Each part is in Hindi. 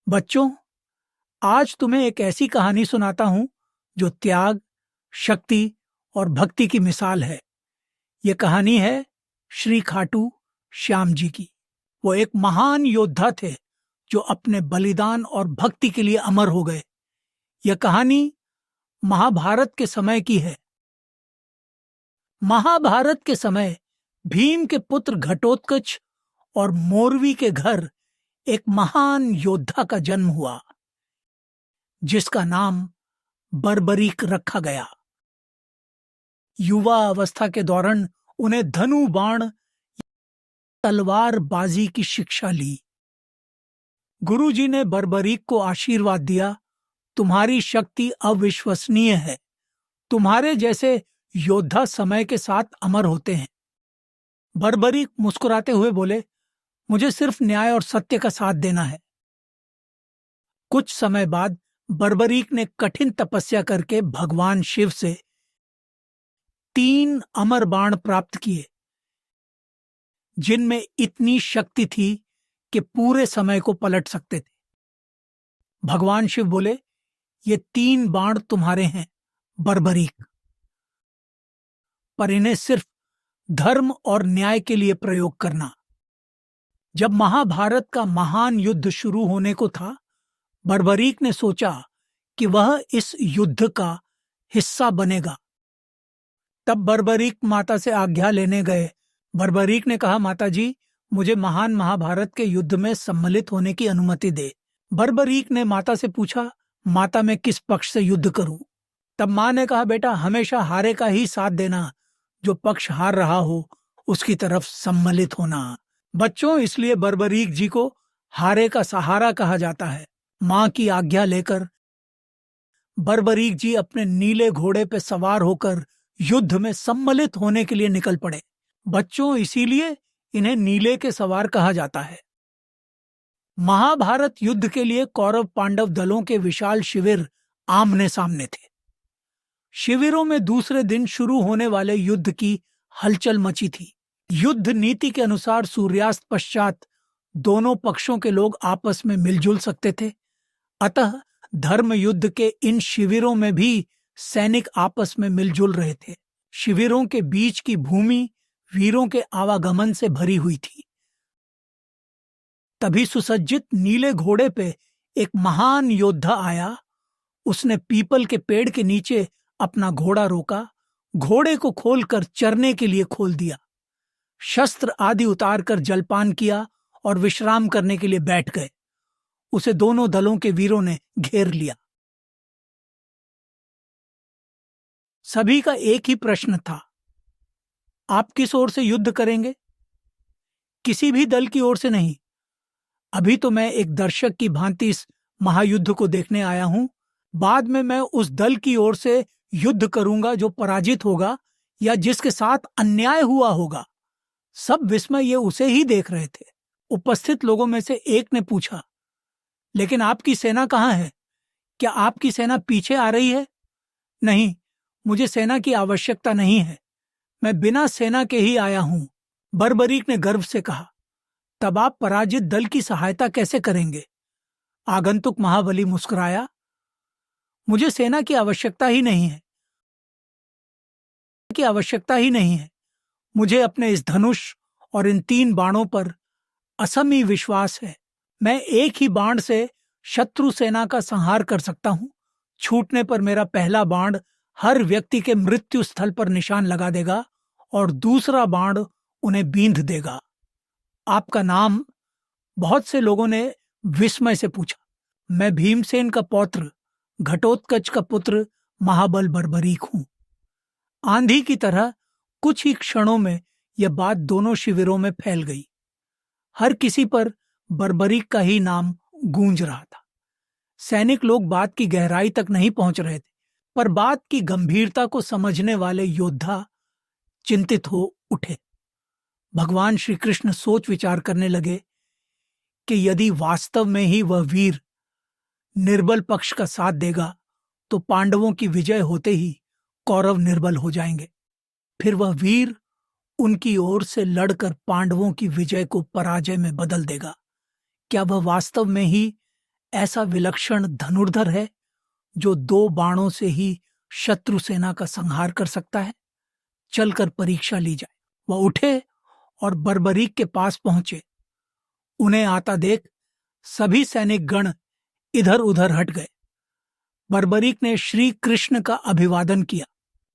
बच्चों, आज तुम्हें एक ऐसी कहानी सुनाता हूं जो त्याग, शक्ति और भक्ति की मिसाल है। यह कहानी है श्री खाटू श्याम जी की। वो एक महान योद्धा थे जो अपने बलिदान और भक्ति के लिए अमर हो गए। यह कहानी महाभारत के समय की है। महाभारत के समय भीम के पुत्र घटोत्कच और मोरवी के घर एक महान योद्धा का जन्म हुआ जिसका नाम बर्बरीक रखा गया। युवा अवस्था के दौरान उन्हें धनु बाण तलवार बाजी की शिक्षा ली। गुरुजी ने बर्बरीक को आशीर्वाद दिया, तुम्हारी शक्ति अविश्वसनीय है। तुम्हारे जैसे योद्धा समय के साथ अमर होते हैं। बर्बरीक मुस्कुराते हुए बोले, मुझे सिर्फ न्याय और सत्य का साथ देना है। कुछ समय बाद बर्बरीक ने कठिन तपस्या करके भगवान शिव से 3 अमर बाण प्राप्त किए जिनमें इतनी शक्ति थी कि पूरे समय को पलट सकते थे। भगवान शिव बोले, ये 3 बाण तुम्हारे हैं बर्बरीक, पर इन्हें सिर्फ धर्म और न्याय के लिए प्रयोग करना। जब महाभारत का महान युद्ध शुरू होने को था, बर्बरीक ने सोचा कि वह इस युद्ध का हिस्सा बनेगा। तब बर्बरीक माता से आज्ञा लेने गए। बर्बरीक ने कहा, माता जी, मुझे महान महाभारत के युद्ध में सम्मिलित होने की अनुमति दे। बर्बरीक ने माता से पूछा, माता मैं किस पक्ष से युद्ध करूं? तब मां ने कहा, बेटा हमेशा हारे का ही साथ देना, जो पक्ष हार रहा हो उसकी तरफ सम्मिलित होना। बच्चों, इसलिए बर्बरीक जी को हारे का सहारा कहा जाता है। मां की आज्ञा लेकर बर्बरीक जी अपने नीले घोड़े पर सवार होकर युद्ध में सम्मिलित होने के लिए निकल पड़े। बच्चों, इसीलिए इन्हें नीले के सवार कहा जाता है। महाभारत युद्ध के लिए कौरव पांडव दलों के विशाल शिविर आमने सामने थे। शिविरों में दूसरे दिन शुरू होने वाले युद्ध की हलचल मची थी। युद्ध नीति के अनुसार सूर्यास्त पश्चात दोनों पक्षों के लोग आपस में मिलजुल सकते थे। अतः धर्म युद्ध के इन शिविरों में भी सैनिक आपस में मिलजुल रहे थे। शिविरों के बीच की भूमि वीरों के आवागमन से भरी हुई थी। तभी सुसज्जित नीले घोड़े पे एक महान योद्धा आया। उसने पीपल के पेड़ के नीचे अपना घोड़ा रोका, घोड़े को खोलकर चरने के लिए खोल दिया, शस्त्र आदि उतारकर जलपान किया और विश्राम करने के लिए बैठ गए। उसे दोनों दलों के वीरों ने घेर लिया। सभी का एक ही प्रश्न था, आप किस ओर से युद्ध करेंगे? किसी भी दल की ओर से नहीं। अभी तो मैं एक दर्शक की भांति इस महायुद्ध को देखने आया हूं। बाद में मैं उस दल की ओर से युद्ध करूंगा जो पराजित होगा या जिसके साथ अन्याय हुआ होगा। सब विस्मय ये उसे ही देख रहे थे। उपस्थित लोगों में से एक ने पूछा, लेकिन आपकी सेना कहाँ है? क्या आपकी सेना पीछे आ रही है? नहीं, मुझे सेना की आवश्यकता नहीं है, मैं बिना सेना के ही आया हूं, बर्बरीक ने गर्व से कहा। तब आप पराजित दल की सहायता कैसे करेंगे? आगंतुक महाबली मुस्कुराया, मुझे सेना की आवश्यकता ही नहीं है। मुझे अपने इस धनुष और इन 3 बाणों पर असमी विश्वास है। मैं एक ही बाण से शत्रु सेना का संहार कर सकता हूं। छूटने पर मेरा पहला बाण हर व्यक्ति के मृत्यु स्थल पर निशान लगा देगा और दूसरा बाण उन्हें बींध देगा। आपका नाम? बहुत से लोगों ने विस्मय से पूछा। मैं भीमसेन का पौत्र, घटोत्कच का पुत्र महाबल बर्बरीक हूं। आंधी की तरह कुछ ही क्षणों में यह बात दोनों शिविरों में फैल गई। हर किसी पर बर्बरीक का ही नाम गूंज रहा था। सैनिक लोग बात की गहराई तक नहीं पहुंच रहे थे, पर बात की गंभीरता को समझने वाले योद्धा चिंतित हो उठे। भगवान श्री कृष्ण सोच विचार करने लगे कि यदि वास्तव में ही वह वीर निर्बल पक्ष का साथ देगा तो पांडवों की विजय होते ही कौरव निर्बल हो जाएंगे। फिर वह वीर उनकी ओर से लड़कर पांडवों की विजय को पराजय में बदल देगा। क्या वह वास्तव में ही ऐसा विलक्षण धनुर्धर है जो 2 बाणों से ही शत्रु सेना का संहार कर सकता है? चलकर परीक्षा ली जाए। वह उठे और बर्बरीक के पास पहुंचे। उन्हें आता देख सभी सैनिक गण इधर उधर हट गए। बर्बरीक ने श्री कृष्ण का अभिवादन किया।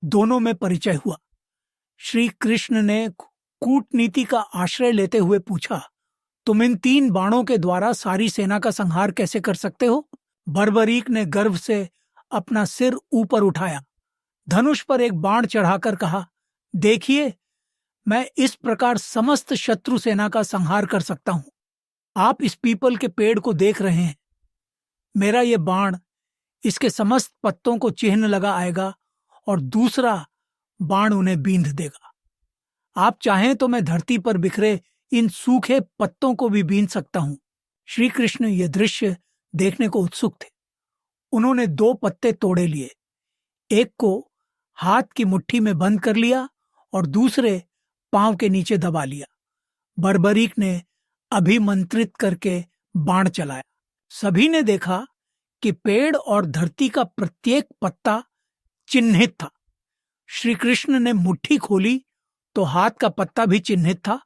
दोनों में परिचय हुआ। श्री कृष्ण ने कूटनीति का आश्रय लेते हुए पूछा, तुम इन 3 बाणों के द्वारा सारी सेना का संहार कैसे कर सकते हो? बर्बरीक ने गर्व से अपना सिर ऊपर उठाया, धनुष पर एक बाण चढ़ाकर कहा, देखिए, मैं इस प्रकार समस्त शत्रु सेना का संहार कर सकता हूं। आप इस पीपल के पेड़ को देख रहे हैं। मेरा यह बाण इसके समस्त पत्तों को चिन्ह लगा आएगा और दूसरा बाण उन्हें बींध देगा। आप चाहें तो मैं धरती पर बिखरे इन सूखे पत्तों को भी बींध सकता हूं। श्री कृष्ण यह दृश्य देखने को उत्सुक थे। उन्होंने 2 पत्ते तोड़े लिए, एक को हाथ की मुट्ठी में बंद कर लिया और दूसरे पांव के नीचे दबा लिया। बर्बरीक ने अभिमंत्रित करके बाण चलाया। सभी ने देखा कि पेड़ और धरती का प्रत्येक पत्ता चिन्हित था। श्री कृष्ण ने मुट्ठी खोली तो हाथ का पत्ता भी चिन्हित था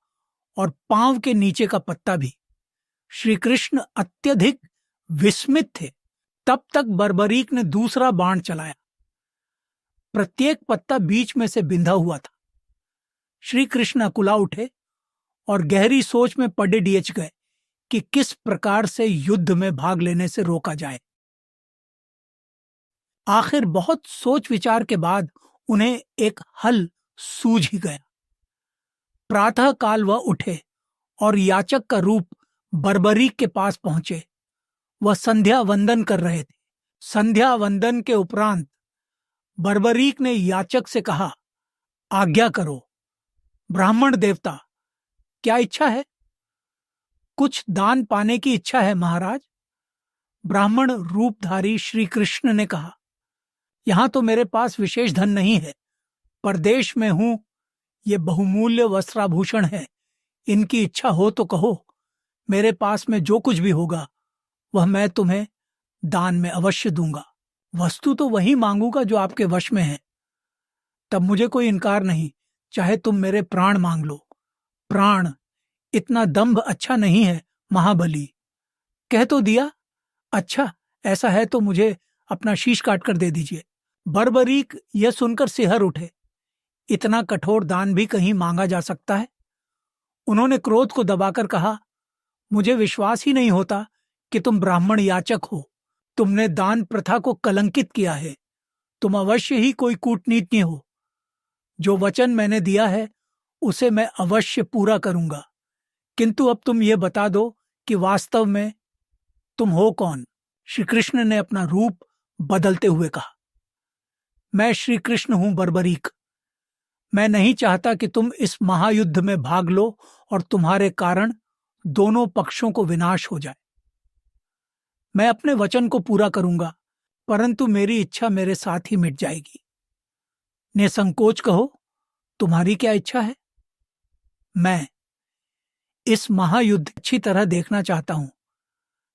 और पांव के नीचे का पत्ता भी। श्री कृष्ण अत्यधिक विस्मित थे। तब तक बर्बरीक ने दूसरा बाण चलाया। प्रत्येक पत्ता बीच में से बिंधा हुआ था। श्री कृष्ण अकुला उठे और गहरी सोच में पड़े डियच गए कि किस प्रकार से युद्ध में भाग लेने से रोका जाए। आखिर बहुत सोच विचार के बाद उन्हें एक हल सूझ ही गया। प्रातः काल वह उठे और याचक का रूप बर्बरीक के पास पहुंचे। वह संध्या वंदन कर रहे थे। संध्या वंदन के उपरांत बर्बरीक ने याचक से कहा, आज्ञा करो, ब्राह्मण देवता, क्या इच्छा है? कुछ दान पाने की इच्छा है महाराज। ब्राह्मण रूपधारी श्री कृष्ण ने कहा, यहां तो मेरे पास विशेष धन नहीं है। परदेश में हूं, ये बहुमूल्य वस्त्राभूषण है। इनकी इच्छा हो तो कहो। मेरे पास में जो कुछ भी होगा वह मैं तुम्हें दान में अवश्य दूंगा। वस्तु तो वही मांगूंगा जो आपके वश में है। तब मुझे कोई इनकार नहीं, चाहे तुम मेरे प्राण मांग लो। प्राण, इतना दंभ अच्छा नहीं है महाबली। कह तो दिया। अच्छा, ऐसा है तो मुझे अपना शीश काट कर दे दीजिए। बर्बरीक यह सुनकर सिहर उठे। इतना कठोर दान भी कहीं मांगा जा सकता है? उन्होंने क्रोध को दबाकर कहा, मुझे विश्वास ही नहीं होता कि तुम ब्राह्मण याचक हो। तुमने दान प्रथा को कलंकित किया है। तुम अवश्य ही कोई कूटनीति हो। जो वचन मैंने दिया है उसे मैं अवश्य पूरा करूंगा। किंतु अब तुम ये बता दो कि वास्तव में तुम हो कौन? श्री कृष्ण ने अपना रूप बदलते हुए कहा, मैं श्री कृष्ण हूं बर्बरीक। मैं नहीं चाहता कि तुम इस महायुद्ध में भाग लो और तुम्हारे कारण दोनों पक्षों को विनाश हो जाए। मैं अपने वचन को पूरा करूंगा, परंतु मेरी इच्छा मेरे साथ ही मिट जाएगी। निसंकोच कहो, तुम्हारी क्या इच्छा है? मैं इस महायुद्ध अच्छी तरह देखना चाहता हूं।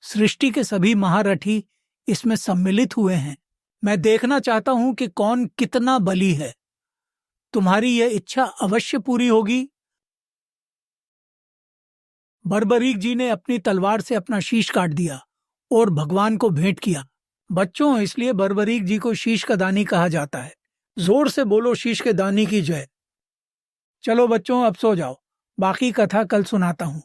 सृष्टि के सभी महारथी इसमें सम्मिलित हुए हैं। मैं देखना चाहता हूं कि कौन कितना बली है। तुम्हारी यह इच्छा अवश्य पूरी होगी। बर्बरीक जी ने अपनी तलवार से अपना शीश काट दिया और भगवान को भेंट किया। बच्चों, इसलिए बर्बरीक जी को शीश का दानी कहा जाता है। जोर से बोलो, शीश के दानी की जय। चलो बच्चों, अब सो जाओ। बाकी कथा कल सुनाता हूं।